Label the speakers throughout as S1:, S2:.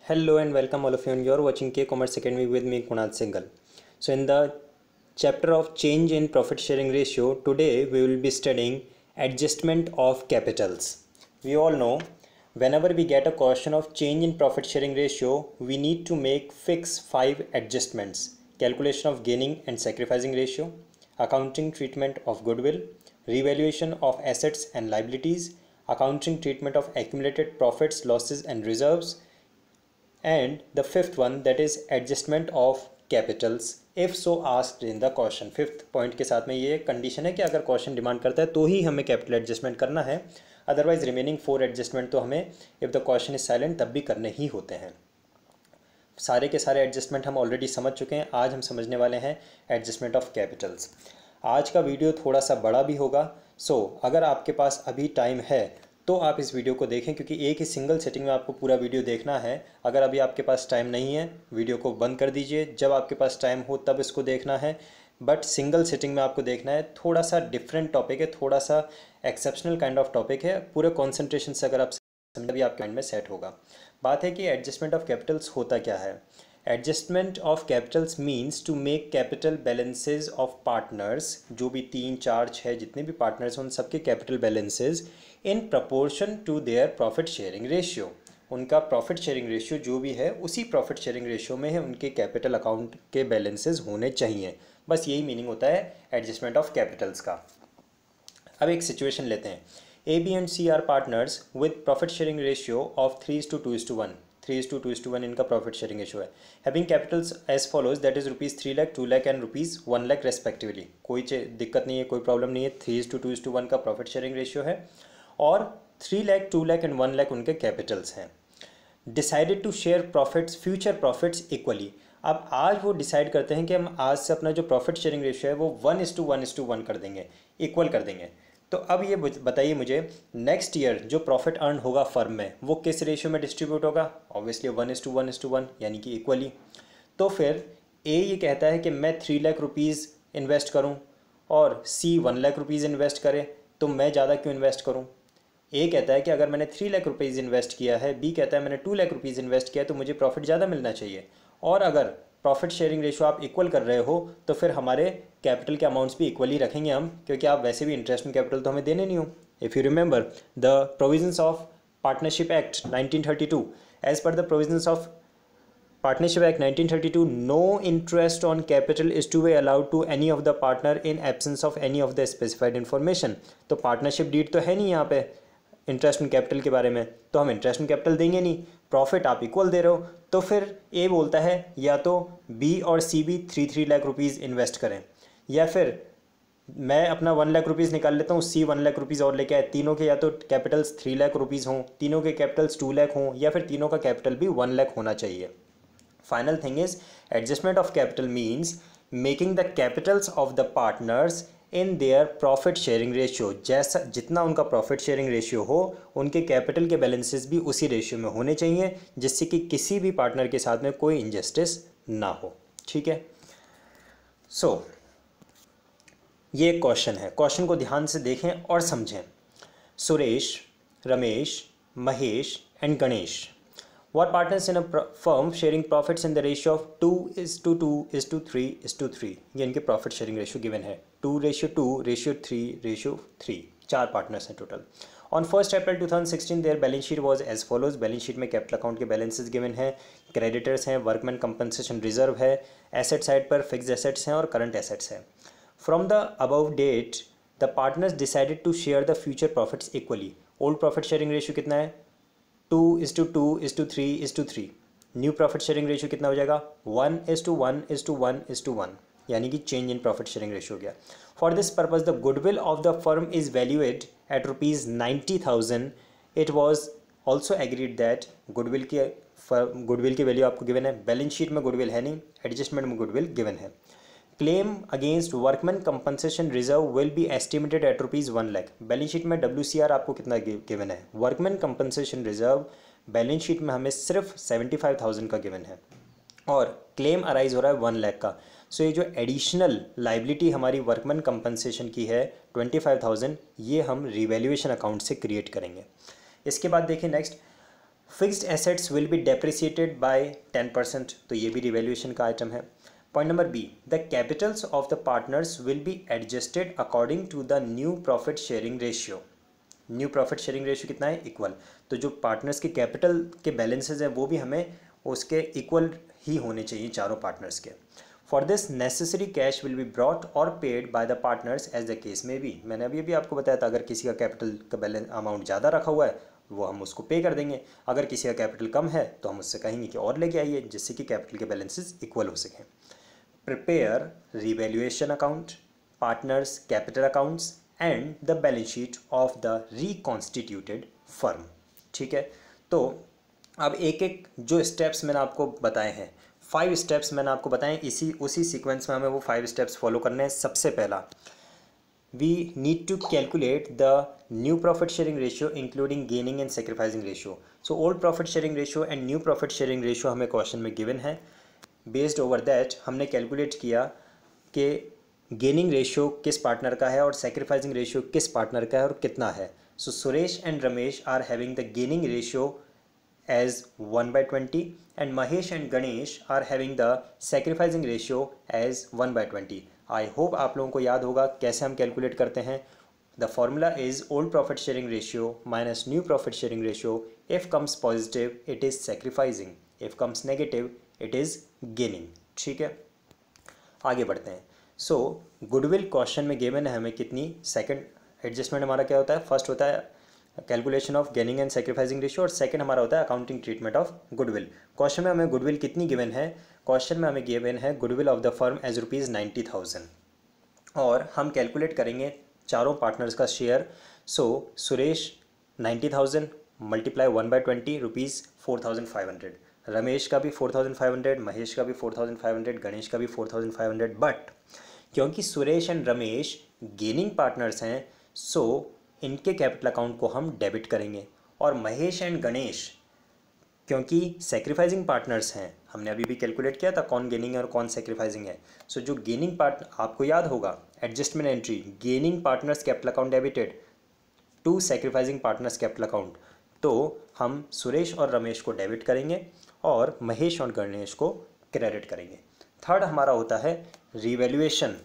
S1: Hello and welcome all of you, and you're watching K Commerce Academy with me, Kunal Singhal. So, in the chapter of change in profit sharing ratio, today we will be studying adjustment of capitals. We all know whenever we get a question of change in profit sharing ratio, we need to make fix 5 adjustments: calculation of gaining and sacrificing ratio, accounting treatment of goodwill, revaluation of assets and liabilities, accounting treatment of accumulated profits, losses, and reserves, and the fifth one, that is adjustment of capitals if so asked in the question. Fifth point के साथ में ये condition है कि अगर question demand करता है तो ही हमें कैपिटल एडजस्टमेंट करना है, अदरवाइज रिमेनिंग 4 एडजस्टमेंट तो हमें if the question is silent तब भी करने ही होते हैं। सारे के सारे एडजस्टमेंट हम ऑलरेडी समझ चुके हैं, आज हम समझने वाले हैं एडजस्टमेंट ऑफ कैपिटल्स। आज का वीडियो थोड़ा सा बड़ा भी होगा, सो अगर आपके पास अभी टाइम है तो आप इस वीडियो को देखें, क्योंकि एक ही सिंगल सेटिंग में आपको पूरा वीडियो देखना है। अगर अभी आपके पास टाइम नहीं है, वीडियो को बंद कर दीजिए, जब आपके पास टाइम हो तब इसको देखना है, बट सिंगल सेटिंग में आपको देखना है। थोड़ा सा डिफरेंट टॉपिक है, थोड़ा सा एक्सेप्शनल काइंड ऑफ टॉपिक है, पूरे कॉन्सेंट्रेशन से अगर आप समझ भी आपके माइंड में सेट होगा। बात है कि एडजस्टमेंट ऑफ कैपिटल्स होता क्या है। Adjustment of capitals means to make capital balances of partners, जो भी 3, 4, 6 जितने भी पार्टनर्स हैं उन सबके capital balances in proportion to their profit sharing ratio. उनका प्रॉफिट शेयरिंग रेशियो जो भी है उसी प्रॉफिट शेयरिंग रेशियो में है उनके कैपिटल अकाउंट के बैलेंसेज होने चाहिए। बस यही मीनिंग होता है एडजस्टमेंट ऑफ कैपिटल्स का। अब एक सिचुएशन लेते हैं, A B and C are partners with profit sharing ratio of 3:2:1। 3:2:1 इनका प्रॉफिट शेयरिंग रेशियो है। Having capitals as follows, that is ₹3 lakh, 2 lakh and ₹1 lakh respectively. कोई दिक्कत नहीं है, कोई प्रॉब्लम नहीं है। 3:2:1 का प्रॉफिट शेयरिंग रेशियो है और 3 लाख, 2 लाख एंड 1 लाख उनके कैपिटल्स हैं। Decided to share profits, future profits equally. अब आज वो डिसाइड करते हैं कि हम आज से अपना जो प्रॉफिट शेयरिंग रेशियो है वो 1:1:1 कर देंगे, इक्वल कर देंगे। तो अब ये बताइए मुझे, नेक्स्ट ईयर जो प्रॉफिट अर्न होगा फर्म में वो किस रेशियो में डिस्ट्रीब्यूट होगा? ऑब्वियसली 1:1:1, यानी कि इक्वली। तो फिर ए ये कहता है कि मैं 3 लाख रुपीज़ इन्वेस्ट करूं और सी 1 लाख रुपीज़ इन्वेस्ट करे, तो मैं ज़्यादा क्यों इन्वेस्ट करूं? ए कहता है कि अगर मैंने 3 लाख रुपीज़ इन्वेस्ट किया है, बी कहता है मैंने 2 लाख रुपीज़ इन्वेस्ट किया है, तो मुझे प्रॉफिट ज़्यादा मिलना चाहिए। और अगर प्रॉफिट शेयरिंग रेशियो आप इक्वल कर रहे हो तो फिर हमारे कैपिटल के अमाउंट्स भी इक्वली रखेंगे हम, क्योंकि आप वैसे भी इंटरेस्ट इन कैपिटल तो हमें देने नहीं हो। If you remember the provisions of partnership act 1932, as per the provisions of Partnership Act 1932, no interest on capital is to be allowed to any of the partner in absence of any of the specified information। तो partnership deed तो है नहीं यहाँ पे interest in capital के बारे में, तो हम इंटरेस्ट इन कैपिटल देंगे नहीं। प्रॉफिट आप इक्वल दे रहे हो, तो फिर ए बोलता है या तो बी और सी भी 3 लाख रुपीज़ इन्वेस्ट करें, या फिर मैं अपना 1 लाख रुपीज़ निकाल लेता हूँ, सी 1 लाख रुपीज़ और लेके आए। तीनों के या तो कैपिटल्स 3 लाख रुपीज़ हों, तीनों के कैपिटल्स 2 लाख हों, या फिर तीनों का कैपिटल भी 1 लाख होना चाहिए। Final thing is adjustment of capital means making the capitals of the partners in their profit sharing ratio, जैसा जितना उनका प्रॉफिट शेयरिंग रेशियो हो उनके कैपिटल के बैलेंसेस भी उसी रेशियो में होने चाहिए, जिससे कि किसी भी पार्टनर के साथ में कोई इनजस्टिस ना हो। ठीक है, सो ये एक क्वेश्चन है, क्वेश्चन को ध्यान से देखें और समझें। Suresh, Ramesh, Mahesh and Ganesh were partners in a firm sharing profits in the ratio of 2:2:3:3। ये इनके प्रॉफिट शेयरिंग रेशियो गिवन है, 2:2:3:3। 4 पार्टनर्स हैं total. On 1 April 2016 their balance sheet was as follows. Balance sheet में कैपिटल अकाउंट के बैलेंसेस गिवन है, creditors हैं, workman compensation reserve है, asset side पर फिक्स्ड एसेट्स हैं और करंट एसेट्स हैं। From the above date the partners decided to share the future profits equally. Old profit sharing ratio कितना है? 2:2:3:3। न्यू प्रॉफिट शेयरिंग रेशियो कितना हो जाएगा? 1:1:1:1, यानी कि change in profit sharing ratio हो गया। For this purpose the goodwill of the firm is valued at ₹90,000। It was also agreed that goodwill की वैल्यू आपको गिवन है। बैलेंस शीट में गुडविल है नहीं, एडजस्टमेंट में गुडविल गिवन है। Claim against workman compensation reserve will be estimated at ₹1 lakh. Balance sheet में WCR आपको कितना गिवन है? Workman compensation reserve balance sheet में हमें सिर्फ 75,000 का गिवन है और क्लेम अराइज हो रहा है 1 लाख का। सो ये जो एडिशनल लाइबिलिटी हमारी वर्कमैन कंपनसेशन की है 25,000, ये हम रिवैल्यूएशन अकाउंट से क्रिएट करेंगे। इसके बाद देखिए next, fixed assets will be depreciated by 10%, तो ये भी रिवैल्यूएशन का आइटम है। Point number B, the capitals of the partners will be adjusted according to the new profit sharing ratio. New profit sharing ratio कितना है? Equal. तो जो partners के कैपिटल के बैलेंसेज हैं वो भी हमें उसके इक्वल ही होने चाहिए चारों पार्टनर्स के। For this necessary cash will be brought और paid by the partners as the case may be. मैंने अभी अभी आपको बताया था, अगर किसी का कैपिटल का बैलेंस अमाउंट ज़्यादा रखा हुआ है वो हम उसको पे कर देंगे, अगर किसी का कैपिटल कम है तो हम उससे कहेंगे कि और लेके आइए, जिससे कि कैपिटल के बैलेंसेज इक्वल हो सकें। Prepare revaluation account, partners capital accounts and the balance sheet of the reconstituted firm. ठीक है, तो अब एक एक जो स्टेप्स मैंने आपको बताए हैं, 5 स्टेप्स मैंने आपको बताए, उसी सीक्वेंस में हमें वो 5 स्टेप्स फॉलो करने हैं। सबसे पहला, we need to calculate the new profit sharing ratio including gaining and sacrificing ratio. So old profit sharing ratio and new profit sharing ratio हमें क्वेश्चन में गिवन है। बेस्ड ओवर दैट हमने calculate किया कि गेनिंग रेशियो किस partner का है और सैक्रिफाइसिंग रेशियो किस पार्टनर का है और कितना है। So Suresh and Ramesh are having the gaining ratio as 1/20 and Mahesh and Ganesh are having the sacrificing ratio as 1/20. I hope आप लोगों को याद होगा कैसे हम कैलकुलेट करते हैं। The formula is old profit sharing ratio minus new profit sharing ratio. If comes positive it is sacrificing, if comes negative it is gaining. ठीक है, आगे बढ़ते हैं। सो गुडविल क्वेश्चन में गिवन है हमें कितनी, सेकंड एडजस्टमेंट हमारा क्या होता है, फर्स्ट होता है calculation of gaining and sacrificing ratio और सेकंड हमारा होता है accounting treatment of goodwill. Question में हमें गुडविल कितनी गिवन है, क्वेश्चन में हमें गिवन है goodwill of the firm as ₹90,000 और हम कैलकुलेट करेंगे चारों पार्टनर्स का share. So Suresh 90,000 multiply 1/20 ₹4,500, Ramesh का भी 4,500, महेश का भी 4,500, गणेश का भी 4,500। बट क्योंकि Suresh and Ramesh gaining partners हैं सो इनके कैपिटल अकाउंट को हम डेबिट करेंगे, और महेश एंड गणेश क्योंकि सैक्रिफाइसिंग पार्टनर्स हैं, हमने अभी भी कैलकुलेट किया था कौन गेनिंग है और कौन सैक्रिफाइसिंग है। सो जो गेनिंग पार्ट, आपको याद होगा adjustment entry, gaining partners capital account debited to sacrificing partners capital account, तो हम सुरेश और रमेश को डेबिट करेंगे और महेश और गणेश को क्रेडिट करेंगे। थर्ड हमारा होता है रिवैल्यूएशन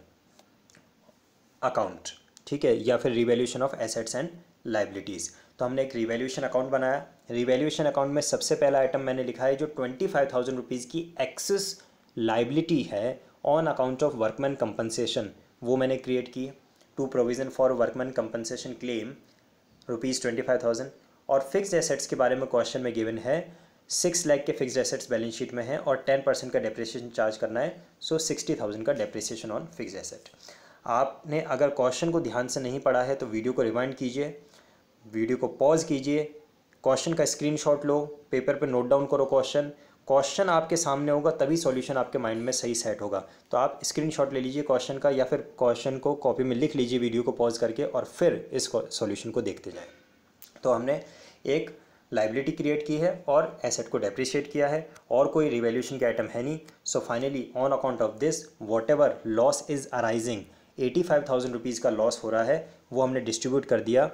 S1: अकाउंट, ठीक है, या फिर revaluation of assets and liabilities. तो हमने एक रिवैल्यूएशन अकाउंट बनाया। रिवैल्यूएशन अकाउंट में सबसे पहला आइटम मैंने लिखा है जो 25,000 रुपीज़ की एक्सेस लाइबिलिटी है on account of workman compensation, वो मैंने क्रिएट की। To provision for workman compensation claim ₹25,000। और फिक्स्ड एसेट्स के बारे में क्वेश्चन में गिवन है 6 लाख के फिक्स्ड एसेट्स बैलेंस शीट में है और 10% का डेप्रिसिएशन चार्ज करना है। सो 60,000 का डेप्रिसिएशन ऑन फिक्स्ड एसेट। आपने अगर क्वेश्चन को ध्यान से नहीं पढ़ा है तो वीडियो को रिवाइंड कीजिए, वीडियो को पॉज कीजिए, क्वेश्चन का स्क्रीनशॉट लो, पेपर पे नोट डाउन करो क्वेश्चन आपके सामने होगा तभी सॉल्यूशन आपके माइंड में सही सेट होगा। तो आप स्क्रीनशॉट ले लीजिए क्वेश्चन का या फिर क्वेश्चन को कॉपी में लिख लीजिए वीडियो को पॉज करके और फिर इस सॉल्यूशन को देखते जाएं। तो हमने एक लाइबिलिटी क्रिएट की है और एसेट को डेप्रिशिएट किया है और कोई रिवैल्यूएशन के आइटम है नहीं। So finally on account of this what ever loss is arising, 85,000 rupees का लॉस हो रहा है, वो हमने डिस्ट्रीब्यूट कर दिया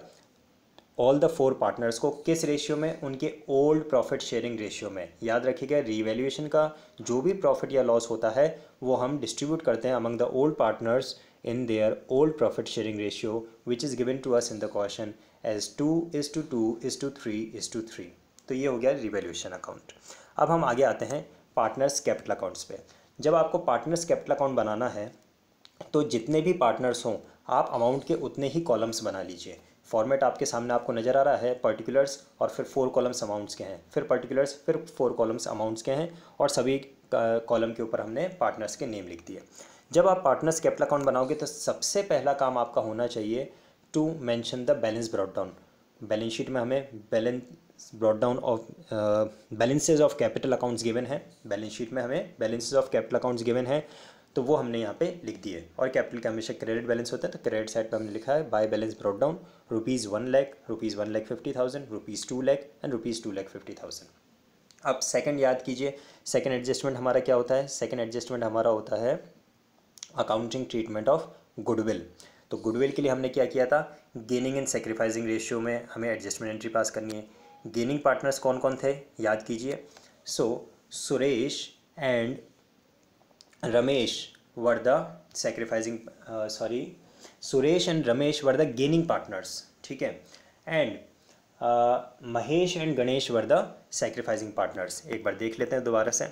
S1: ऑल द 4 पार्टनर्स को। किस रेशियो में? उनके ओल्ड प्रॉफिट शेयरिंग रेशियो में। याद रखिएगा रिवैल्यूएशन का जो भी प्रॉफिट या लॉस होता है वो हम डिस्ट्रीब्यूट करते हैं among the old partners in their old profit sharing ratio which is given to us in the question as 2:2:3:3। तो ये हो गया रिवैल्यूएशन अकाउंट। अब हम आगे आते हैं पार्टनर्स कैपिटल अकाउंट्स पे। जब आपको पार्टनर्स कैपिटल अकाउंट बनाना है तो जितने भी पार्टनर्स हों आप अमाउंट के उतने ही कॉलम्स बना लीजिए। फॉर्मेट आपके सामने आपको नज़र आ रहा है, पर्टिकुलर्स और फिर 4 कॉलम्स अमाउंट्स के हैं, फिर पर्टिकुलर्स, फिर 4 कॉलम्स अमाउंट्स के हैं और सभी कॉलम के ऊपर हमने पार्टनर्स के नेम लिख दिए। जब आप पार्टनर्स कैपिटल अकाउंट बनाओगे तो सबसे पहला काम आपका होना चाहिए to mention the balance brought down. Balance sheet में हमें balance brought down of balances of capital accounts given है, बैलेंस शीट में हमें balances of capital accounts given है तो वो हमने यहाँ पे लिख दिए। और कैपिटल का हमेशा क्रेडिट बैलेंस होता है तो क्रेडिट साइड पे हमने लिखा है by balance brought down ₹1 lakh, ₹1,50,000, ₹2 lakh and ₹2,50,000। अब सेकंड याद कीजिए, सेकंड एडजस्टमेंट हमारा क्या होता है? सेकंड एडजस्टमेंट हमारा होता है अकाउंटिंग ट्रीटमेंट ऑफ गुडविल। तो गुडविल के लिए हमने क्या किया था, गेनिंग एंड सैक्रिफाइसिंग रेशियो में हमें एडजस्टमेंट एंट्री पास करनी है। गेनिंग पार्टनर्स कौन कौन थे याद कीजिए। Suresh and Ramesh were the sacrificing Suresh and Ramesh were the gaining partners, ठीक है। And Mahesh and Ganesh were the sacrificing partners. एक बार देख लेते हैं दोबारा से।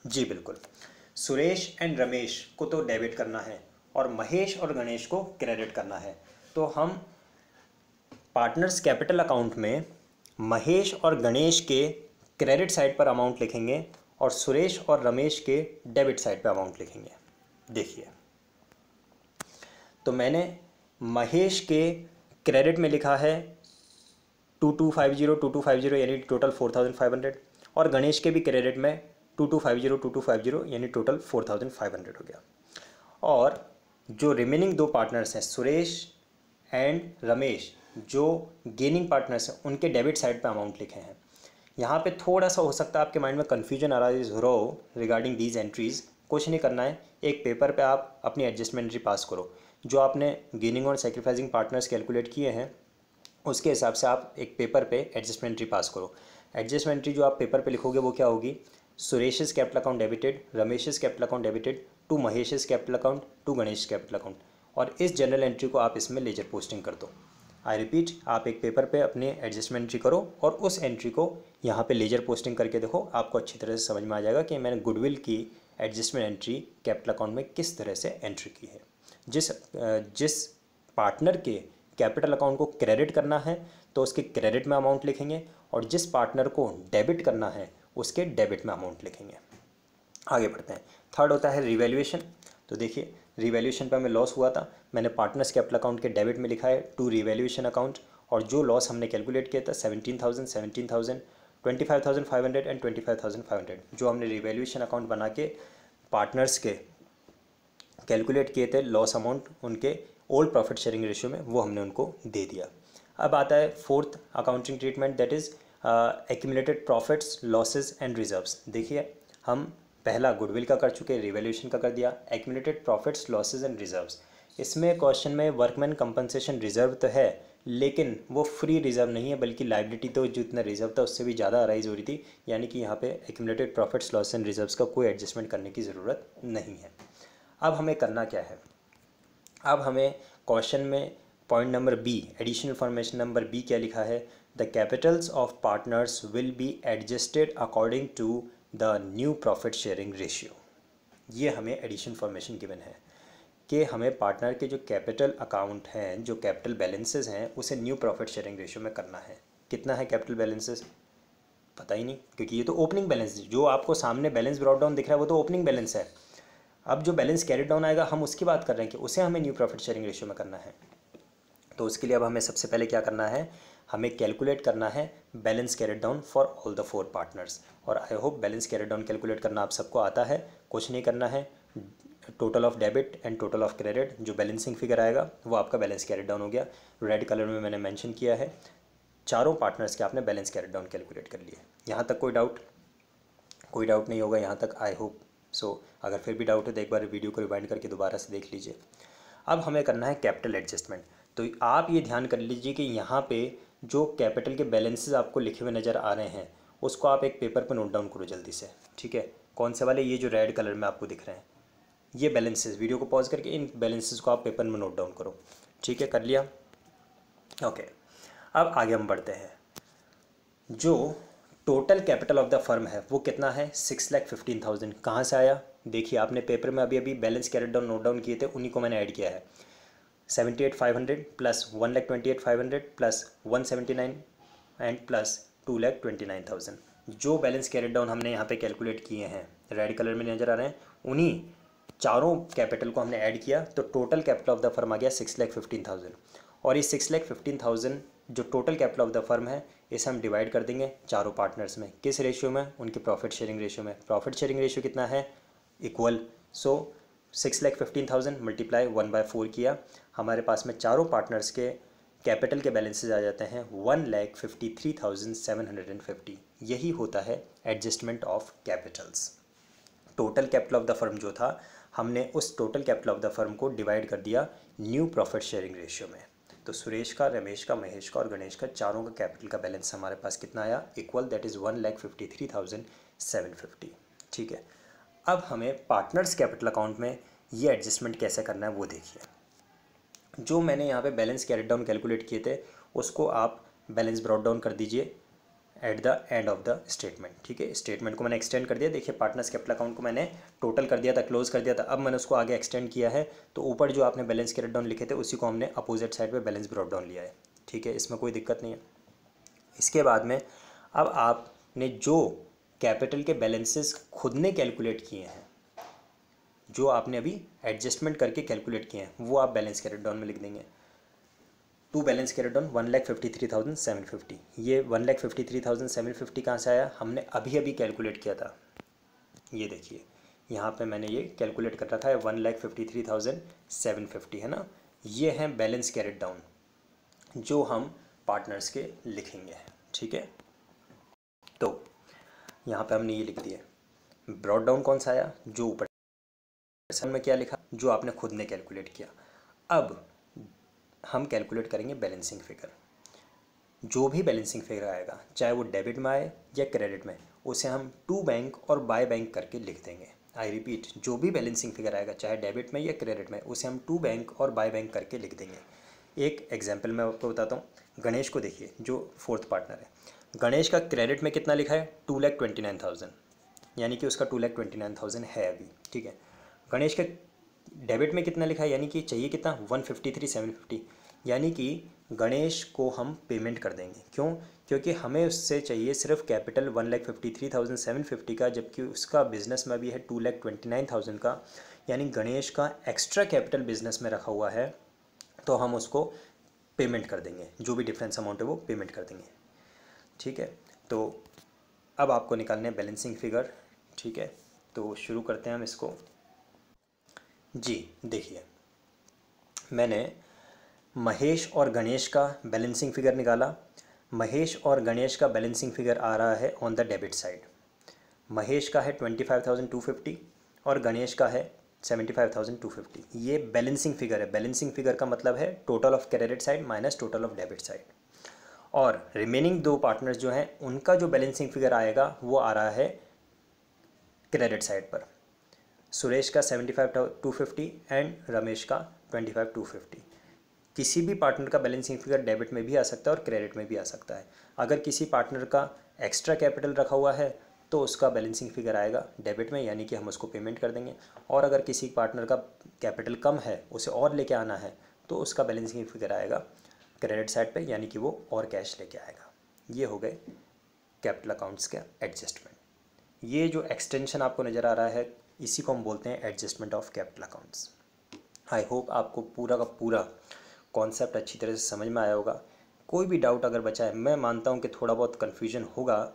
S1: जी बिल्कुल, सुरेश एंड रमेश को तो डेबिट करना है और महेश और गणेश को क्रेडिट करना है। तो हम पार्टनर्स कैपिटल अकाउंट में महेश और गणेश के क्रेडिट साइड पर अमाउंट लिखेंगे और सुरेश और रमेश के डेबिट साइड पर अमाउंट लिखेंगे। देखिए, तो मैंने महेश के क्रेडिट में लिखा है 2250 यानी टोटल 4500, और गणेश के भी क्रेडिट में 2250 यानी टोटल 4500 हो गया। और जो रिमेनिंग दो पार्टनर्स हैं सुरेश एंड रमेश, जो गेनिंग पार्टनर्स हैं, उनके डेबिट साइड पे अमाउंट लिखे हैं। यहाँ पे थोड़ा सा हो सकता है आपके माइंड में कन्फ्यूजन अराइज हो रिगार्डिंग दीज एंट्रीज। कुछ नहीं करना है, एक पेपर पे आप अपनी एडजस्टमेंट एंट्री पास करो। जो आपने गेनिंग और सैक्रिफाइसिंग पार्टनर्स कैलकुलेट किए हैं उसके हिसाब से आप एक पेपर पे एडजस्टमेंट एंट्री पास करो। एडजस्टमेंट एंट्री जो आप पेपर पे लिखोगे वो क्या होगी? Suresh's capital account debited, Ramesh's capital account debited to Mahesh's capital account to Ganesh capital account, और इस जनरल एंट्री को आप इसमें लेजर पोस्टिंग कर दो। आई रिपीट, आप एक पेपर पे अपने एडजस्टमेंट एंट्री करो और उस एंट्री को यहाँ पे लेजर पोस्टिंग करके देखो, आपको अच्छी तरह से समझ में आ जाएगा कि मैंने गुडविल की एडजस्टमेंट एंट्री कैपिटल अकाउंट में किस तरह से एंट्री की है। जिस पार्टनर के कैपिटल अकाउंट को क्रेडिट करना है तो उसके क्रेडिट में अमाउंट लिखेंगे, और जिस पार्टनर को डेबिट करना है उसके डेबिट में अमाउंट लिखेंगे। आगे बढ़ते हैं। थर्ड होता है रिवैल्यूएशन। तो देखिए, रिवैल्यूएशन पे हमें लॉस हुआ था, मैंने पार्टनर्स कैपिटल अकाउंट के डेबिट में लिखा है टू रिवैल्यूएशन अकाउंट, और जो लॉस हमने कैलकुलेट किया था 17,000, 25,500 एंड 25,500, जो हमने रिवैल्यूएशन अकाउंट बना के पार्टनर्स के कैलकुलेट किए थे लॉस अमाउंट उनके ओल्ड प्रॉफिट शेयरिंग रेशियो में, वो हमने उनको दे दिया। अब आता है fourth accounting treatment, that is accumulated profits, losses and reserves. देखिए, हम पहला गुडविल का कर चुके, रिवैल्यूएशन का कर दिया, accumulated profits, losses and reserves. इसमें क्वेश्चन में वर्कमैन कंपनसेशन रिजर्व तो है, लेकिन वो फ्री रिजर्व नहीं है, बल्कि लाइबिलिटी तो जितना रिजर्व था उससे भी ज़्यादा अराइज हो रही थी, यानी कि यहाँ पे accumulated profits, loss and reserves का कोई एडजस्टमेंट करने की ज़रूरत नहीं है। अब हमें करना क्या है? अब हमें क्वेश्चन में point number B, additional information number B क्या लिखा है? The capitals of partners will be adjusted according to the new profit sharing ratio. ये हमें एडिशनल इन्फॉर्मेशन गिवन है कि हमें पार्टनर के जो कैपिटल अकाउंट हैं, जो कैपिटल बैलेंसेस हैं, उसे न्यू प्रॉफिट शेयरिंग रेशियो में करना है। कितना है कैपिटल बैलेंसेस? पता ही नहीं, क्योंकि ये तो ओपनिंग बैलेंस, जो आपको सामने बैलेंस ब्रॉट डाउन दिख रहा है वो तो ओपनिंग बैलेंस है। अब जो बैलेंस कैरी डाउन आएगा हम उसकी बात कर रहे हैं कि उसे हमें न्यू प्रॉफिट शेयरिंग रेशियो में करना है। तो उसके लिए अब हमें सबसे पहले क्या करना है? हमें कैलकुलेट करना है balance carry down for all the four partners. और I hope balance carry down calculate करना आप सबको आता है, कुछ नहीं करना है। Total of debit and total of credit, जो बैलेंसिंग फिगर आएगा वो आपका बैलेंस कैरी डाउन हो गया। रेड कलर में मैंने मेंशन किया है, चारों पार्टनर्स के आपने बैलेंस कैरी डाउन कैलकुलेट कर लिए। यहाँ तक कोई डाउट? कोई डाउट नहीं होगा यहाँ तक, आई होप सो। अगर फिर भी डाउट है तो एक बार वीडियो को रिवाइंड करके दोबारा से देख लीजिए। अब हमें करना है कैपिटल एडजस्टमेंट। तो आप ये ध्यान कर लीजिए कि यहाँ पे जो कैपिटल के बैलेंसेस आपको लिखे हुए नज़र आ रहे हैं उसको आप एक पेपर पर नोट डाउन करो जल्दी से, ठीक है? कौन से वाले? ये जो रेड कलर में आपको दिख रहे हैं ये बैलेंसेस। वीडियो को पॉज करके इन बैलेंसेस को आप पेपर में नोट डाउन करो, ठीक है? कर लिया? ओके, अब आगे हम बढ़ते हैं। जो total capital of the firm है वो कितना है? 6,15,000। कहाँ से आया? देखिए, आपने पेपर में अभी अभी balance carry down note down किए थे, उन्हीं को मैंने ऐड किया है। 78,500 प्लस 1,28,500 प्लस 179 एंड प्लस 2,29,000। जो बैलेंस कैरी डाउन हमने यहाँ पे कैलकुलेट किए हैं, रेड कलर में नज़र आ रहे हैं, उन्हीं चारों कैपिटल को हमने ऐड किया तो total capital of the firm आ गया 6,15,000। और ये 6,15,000 जो total capital of the firm है इसे हम डिवाइड कर देंगे चारों पार्टनर्स में। किस रेशियो में? उनके प्रॉफिट शेयरिंग रेशियो में। प्रॉफिट शेयरिंग रेशियो कितना है? इक्वल। सो 6,15,000 मल्टीप्लाई 1/4 किया, हमारे पास में चारों पार्टनर्स के कैपिटल के बैलेंसेज आ जाते हैं 1,53,750। यही होता है adjustment of Capitals. Total capital of the firm जो था, हमने उस total capital of the firm को डिवाइड कर दिया न्यू प्रॉफिट शेयरिंग रेशियो में। तो सुरेश का, रमेश का, महेश का और गणेश का, चारों का कैपिटल का बैलेंस हमारे पास कितना आया, इक्वल, दैट इज़ 1,53,750। ठीक है, अब हमें पार्टनर्स कैपिटल अकाउंट में ये एडजस्टमेंट कैसे करना है वो देखिए। जो मैंने यहाँ पे बैलेंस कैरेट डाउन कैलकुलेट किए थे उसको आप बैलेंस ब्रॉट डाउन कर दीजिए at the end of the statement. ठीक है, स्टेटमेंट को मैंने एक्सटेंड कर दिया। देखिए पार्टनर्स कैपिटल अकाउंट को मैंने टोटल कर दिया था, क्लोज कर दिया था, अब मैंने उसको आगे एक्सटेंड किया है। तो ऊपर जो आपने बैलेंस कैरेट डाउन लिखे थे उसी को हमने अपोजिट साइड पे बैलेंस ब्रॉट डाउन लिया है। ठीक है, इसमें कोई दिक्कत नहीं है। इसके बाद में अब आपने जो कैपिटल के बैलेंसेस खुद ने कैलकुलेट किए हैं, जो आपने अभी एडजस्टमेंट करके कैलकुलेट किए हैं, वो आप बैलेंस कैरेट डाउन में लिख देंगे। To balance carried down 1,53,750। ये 1,53,750 कहाँ से आया, हमने अभी अभी कैलकुलेट किया था। ये देखिए यहाँ पे मैंने ये कैलकुलेट कर रखा है 1,53,750 है ना। ये है बैलेंस कैरेट डाउन जो हम पार्टनर्स के लिखेंगे। ठीक है, तो यहाँ पे हमने ये लिख दिया। ब्रॉट डाउन कौन सा आया, जो ऊपर में क्या लिखा, जो आपने खुद ने कैलकुलेट किया। अब हम कैलकुलेट करेंगे बैलेंसिंग फिगर। जो भी बैलेंसिंग फिगर आएगा, चाहे वो डेबिट में आए या क्रेडिट में, उसे हम टू बैंक और बाय बैंक करके लिख देंगे। आई रिपीट, जो भी बैलेंसिंग फिगर आएगा चाहे डेबिट में या क्रेडिट में, उसे हम टू बैंक और बाय बैंक करके लिख देंगे। एक एग्जाम्पल मैं आपको बताता हूँ। गणेश को देखिए, जो फोर्थ पार्टनर है, गणेश का क्रेडिट में कितना लिखा है, 2,29,000, यानी कि उसका 2,29,000 है अभी। ठीक है, गणेश का डेबिट में कितना लिखा है, यानी कि चाहिए कितना, 153,750, यानी कि गणेश को हम पेमेंट कर देंगे। क्यों, क्योंकि हमें उससे चाहिए सिर्फ कैपिटल 1,53,750 का, जबकि उसका बिजनेस में भी है 2,29,000 का, यानी गणेश का एक्स्ट्रा कैपिटल बिजनेस में रखा हुआ है, तो हम उसको पेमेंट कर देंगे। जो भी डिफरेंस अमाउंट है वो पेमेंट कर देंगे। ठीक है, तो अब आपको निकालने हैं बैलेंसिंग फिगर। ठीक है, तो शुरू करते हैं हम इसको। जी देखिए, मैंने महेश और गणेश का बैलेंसिंग फिगर निकाला। महेश और गणेश का बैलेंसिंग फिगर आ रहा है on the debit side. Mahesh का है 25,250 और गणेश का है 75,250। ये बैलेंसिंग फिगर है। बैलेंसिंग फिगर का मतलब है total of credit side minus total of debit side. और रिमेनिंग दो पार्टनर्स जो हैं उनका जो बैलेंसिंग फिगर आएगा वो आ रहा है क्रेडिट साइड पर। सुरेश का 75,250 एंड रमेश का 25,250। किसी भी पार्टनर का बैलेंसिंग फिगर डेबिट में भी आ सकता है और क्रेडिट में भी आ सकता है। अगर किसी पार्टनर का एक्स्ट्रा कैपिटल रखा हुआ है तो उसका बैलेंसिंग फिगर आएगा डेबिट में, यानी कि हम उसको पेमेंट कर देंगे। और अगर किसी पार्टनर का कैपिटल कम है, उसे और लेके आना है, तो उसका बैलेंसिंग फिगर आएगा क्रेडिट साइड पे, यानी कि वो और कैश लेके आएगा। ये हो गए कैपिटल अकाउंट्स का एडजस्टमेंट। ये जो एक्सटेंशन आपको नज़र आ रहा है, इसी को हम बोलते हैं adjustment of capital accounts. I hope आपको पूरा का पूरा कॉन्सेप्ट अच्छी तरह से समझ में आया होगा। कोई भी डाउट अगर बचा है, मैं मानता हूँ कि थोड़ा बहुत कन्फ्यूजन होगा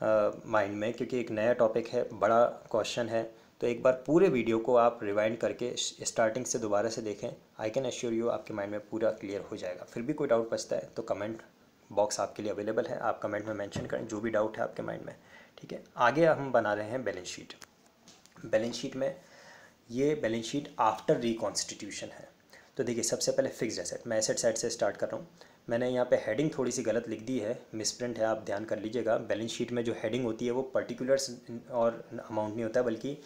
S1: माइंड में, क्योंकि एक नया टॉपिक है, बड़ा क्वेश्चन है। तो एक बार पूरे वीडियो को आप रिवाइंड करके स्टार्टिंग से दोबारा से देखें। आई कैन एश्योर यू आपके माइंड में पूरा क्लियर हो जाएगा। फिर भी कोई डाउट बचता है तो कमेंट बॉक्स आपके लिए अवेलेबल है, आप कमेंट में मेंशन करें जो भी डाउट है आपके माइंड में। ठीक है, आगे हम बना रहे हैं बैलेंस शीट। बैलेंस शीट में ये बैलेंस शीट आफ्टर रिकॉन्स्टिट्यूशन है। तो देखिए, सबसे पहले फिक्स्ड एसेट, मैं एसेट साइड से स्टार्ट कर रहा हूँ। मैंने यहाँ पे हेडिंग थोड़ी सी गलत लिख दी है, मिसप्रिंट है, आप ध्यान कर लीजिएगा। बैलेंस शीट में जो हेडिंग होती है वो पर्टिकुलर्स और अमाउंट नहीं होता, बल्कि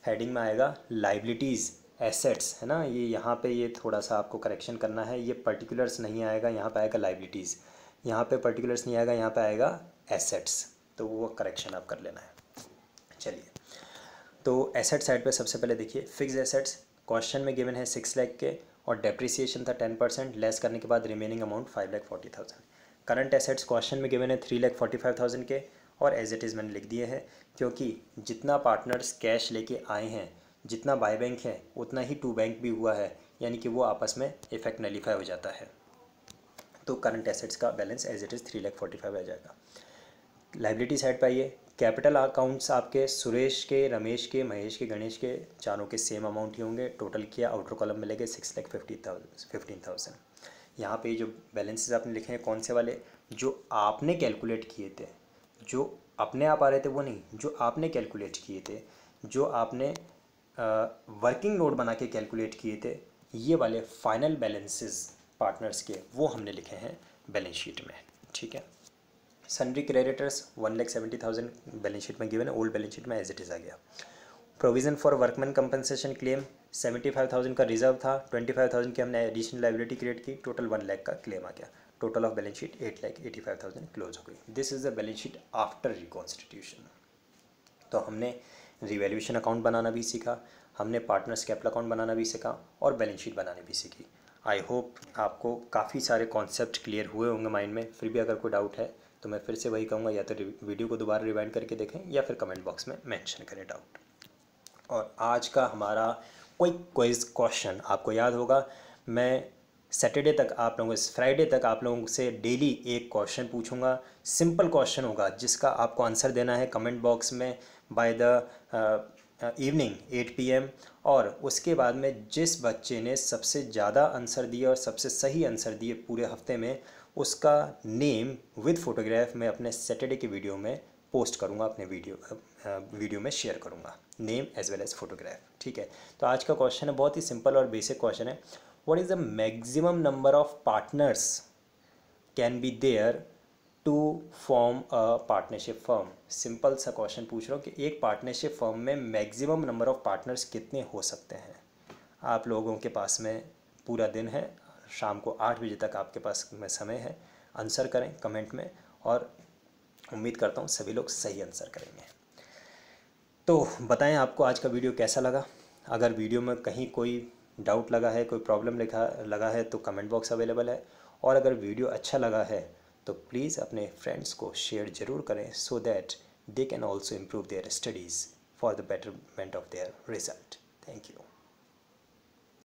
S1: हेडिंग में आएगा लाइबिलिटीज़ एसेट्स, है ना। ये यहाँ पे ये थोड़ा सा आपको करेक्शन करना है, ये पर्टिकुलर्स नहीं आएगा, यहाँ पे आएगा लाइबिलिटीज़। यहाँ पे पर्टिकुलर्स नहीं आएगा, यहाँ पे आएगा एसेट्स, तो वो करेक्शन आप कर लेना है। चलिए, तो एसेट साइड पे सबसे पहले देखिए फिक्स्ड एसेट्स क्वेश्चन में गिवन है 6 लाख के, और डेप्रिसिएशन था 10%, लेस करने के बाद remaining amount 5,40,000। Current assets question में गिवन है 3,45,000 के, और एज इट इज़ मैंने लिख दिए हैं, क्योंकि जितना पार्टनर्स कैश लेके आए हैं, जितना बाय बैंक है, उतना ही टू बैंक भी हुआ है, यानी कि वो आपस में इफेक्ट नलीफाई हो जाता है। तो करंट एसेट्स का बैलेंस एज इट इज़ 3,45,000 आ जाएगा। लाइबिलिटी साइड पर आइए, कैपिटल अकाउंट्स आपके सुरेश के, रमेश के, महेश के, गणेश के, चारों के सेम अमाउंट ही होंगे। टोटल किया, आउटर कॉलम मिलेंगे 6,15,000। यहाँ पे जो बैलेंसेस आपने लिखे हैं कौन से वाले, जो आपने कैलकुलेट किए थे, जो अपने आप आ रहे थे वो नहीं, जो आपने कैलकुलेट किए थे, जो आपने वर्किंग नोट बना के कैलकुलेट किए थे, ये वाले फाइनल बैलेंसेस पार्टनर्स के, वो हमने लिखे हैं बैलेंस शीट में, ठीक है। सन्ड्री क्रेडिटर्स 1,70,000 बैलेंस शीट में गिवन है, ओल्ड बैलेंस शीट में एज इट इज़ आ गया। Provision for workman compensation claim 75,000 का रिजर्व था, 25,000 की हमने एडिशनल लाइबिलिटी क्रिएट की, टोटल 1 लाख का क्लेम आ गया। Total of balance sheet 8,85,000 close हो गई। This is the balance sheet after reconstitution. तो हमने रिवैल्यूएशन अकाउंट बनाना भी सीखा, हमने पार्टनर्स कैपिटल अकाउंट बनाना भी सीखा और बैलेंस शीट बनानी भी सीखी। आई होप आपको काफ़ी सारे कॉन्सेप्ट क्लियर हुए होंगे माइंड में। फिर भी अगर कोई डाउट है तो मैं फिर से वही कहूँगा, या तो वीडियो को दोबारा रिवाइंड करके देखें या फिर कमेंट बॉक्स में मेंशन करें डाउट। और आज का हमारा कोई क्विज क्वेश्चन आपको याद होगा, मैं सैटरडे तक आप लोगों से, फ्राइडे तक आप लोगों से डेली एक क्वेश्चन पूछूंगा। सिंपल क्वेश्चन होगा जिसका आपको आंसर देना है कमेंट बॉक्स में बाय द इवनिंग 8 PM। और उसके बाद में जिस बच्चे ने सबसे ज़्यादा आंसर दिए और सबसे सही आंसर दिए पूरे हफ्ते में, उसका नेम विद फोटोग्राफ मैं अपने सैटरडे के वीडियो में पोस्ट करूँगा, अपने वीडियो में शेयर करूँगा, name as well as photograph, ठीक है। तो आज का क्वेश्चन है, बहुत ही सिंपल और बेसिक क्वेश्चन है। What is the maximum number of partners can be there to form a partnership firm. Simple सा क्वेश्चन पूछ रहा हूँ कि एक पार्टनरशिप फर्म में मैक्सिमम नंबर ऑफ पार्टनर्स कितने हो सकते हैं। आप लोगों के पास में पूरा दिन है, शाम को 8 बजे तक आपके पास में समय है। आंसर करें कमेंट में और उम्मीद करता हूँ सभी लोग सही आंसर करेंगे। तो बताएं आपको आज का वीडियो कैसा लगा। अगर वीडियो में कहीं कोई डाउट लगा है, कोई प्रॉब्लम लगा है तो कमेंट बॉक्स अवेलेबल है। और अगर वीडियो अच्छा लगा है तो प्लीज़ अपने फ्रेंड्स को शेयर ज़रूर करें, so that they can also improve their studies for the betterment of their result. Thank you.